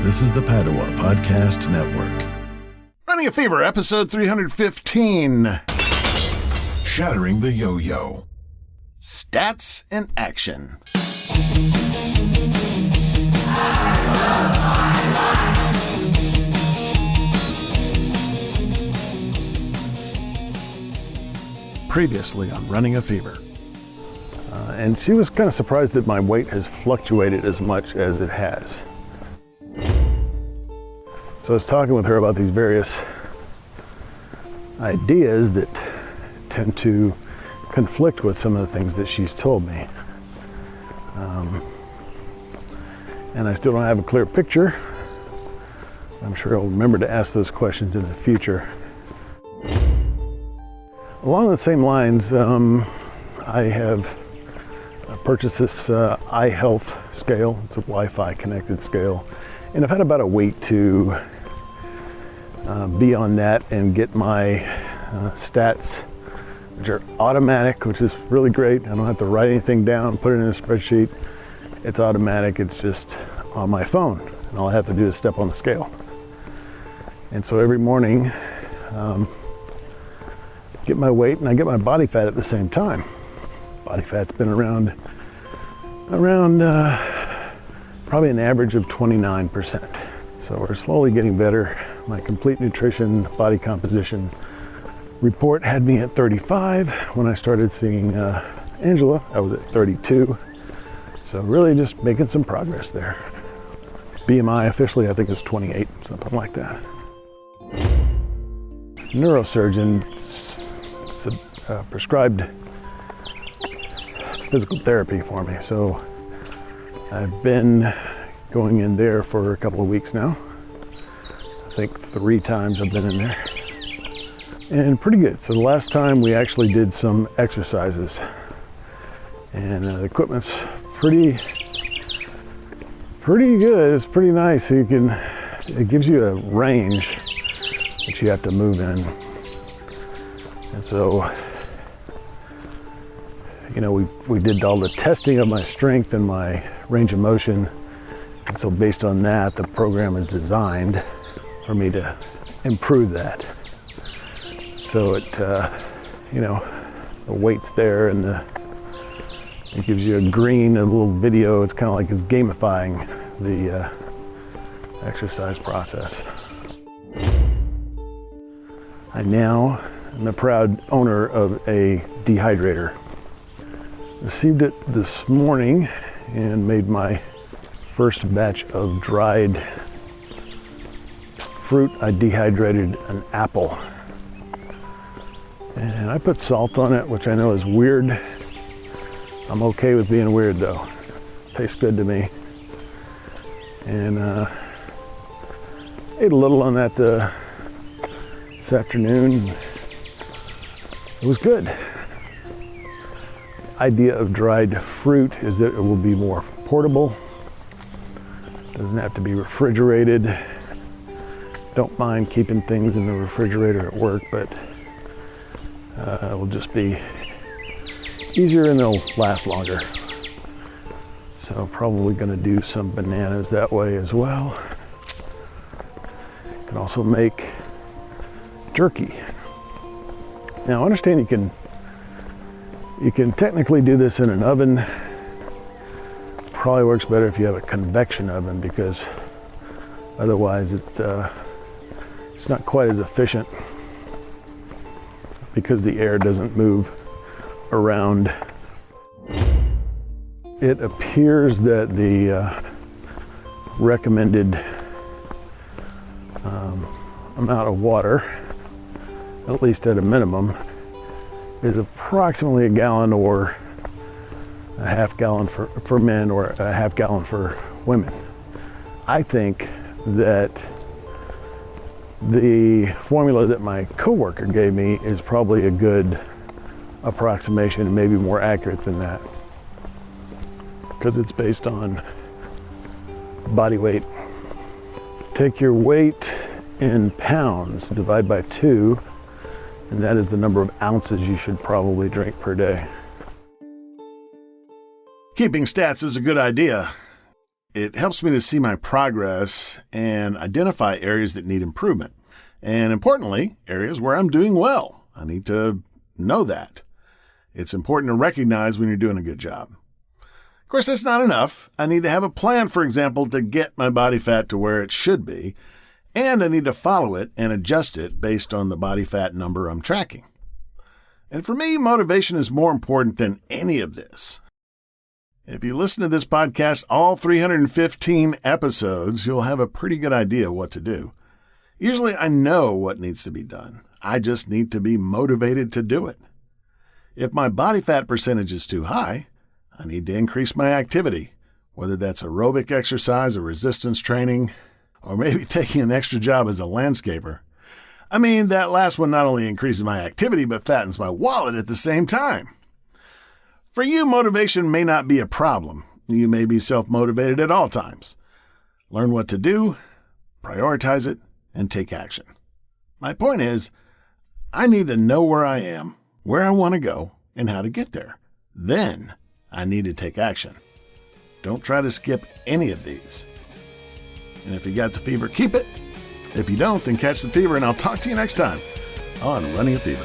This is the Padua Podcast Network. Running a Fever, episode 315. Shattering the Yo-Yo. Stats in action. Previously on Running a Fever. And she was kind of surprised that my weight has fluctuated as much as it has. So I was talking with her about these various ideas that tend to conflict with some of the things that she's told me. And I still don't have a clear picture. I'm sure I'll remember to ask those questions in the future. Along the same lines, I have purchased this iHealth scale. It's a Wi-Fi connected scale. And I've had about a week to be on that and get my stats, which are automatic, which is really great. I don't have to write anything down, put it in a spreadsheet. It's automatic, it's just on my phone. And all I have to do is step on the scale. And so every morning, get my weight and I get my body fat at the same time. Body fat's been around probably an average of 29%. So we're slowly getting better. My complete nutrition, body composition report had me at 35. When I started seeing Angela, I was at 32. So really just making some progress there. BMI officially, I think, is 28, something like that. Neurosurgeon prescribed physical therapy for me. So I've been going in there for a couple of weeks now. I think 3 times I've been in there. And pretty good. So the last time we actually did some exercises. And the equipment's pretty good. It's pretty nice. It gives you a range that you have to move in. And so, we did all the testing of my strength and my range of motion. And so based on that, the program is designed for me to improve that. So the weight's there and it gives you a little video. It's kind of like it's gamifying the exercise process. I now am a proud owner of a dehydrator. Received it this morning and made my first batch of dried fruit. I dehydrated an apple. And I put salt on it, which I know is weird. I'm okay with being weird though. Tastes good to me. And ate a little on that this afternoon. It was good. Idea of dried fruit is that it will be more portable. Doesn't have to be refrigerated. Don't mind keeping things in the refrigerator at work, but it will just be easier and they'll last longer. So probably going to do some bananas that way as well. Can also make jerky. Now understand you can technically do this in an oven. Probably works better if you have a convection oven because otherwise it's not quite as efficient because the air doesn't move around. It appears that the recommended amount of water, at least at a minimum, is approximately a gallon or a half gallon for men or a half gallon for women. I think that the formula that my coworker gave me is probably a good approximation, maybe more accurate than that, because it's based on body weight. Take your weight in pounds, divide by 2, and that is the number of ounces you should probably drink per day. Keeping stats is a good idea. It helps me to see my progress and identify areas that need improvement. And importantly, areas where I'm doing well. I need to know that. It's important to recognize when you're doing a good job. Of course, that's not enough. I need to have a plan, for example, to get my body fat to where it should be, and I need to follow it and adjust it based on the body fat number I'm tracking. And for me, motivation is more important than any of this. If you listen to this podcast all 315 episodes, you'll have a pretty good idea what to do. Usually I know what needs to be done. I just need to be motivated to do it. If my body fat percentage is too high, I need to increase my activity, whether that's aerobic exercise or resistance training, or maybe taking an extra job as a landscaper. I mean, that last one not only increases my activity, but fattens my wallet at the same time. For you, motivation may not be a problem. You may be self-motivated at all times. Learn what to do, prioritize it, and take action. My point is, I need to know where I am, where I want to go, and how to get there. Then, I need to take action. Don't try to skip any of these. And if you got the fever, keep it. If you don't, then catch the fever, and I'll talk to you next time on Running a Fever.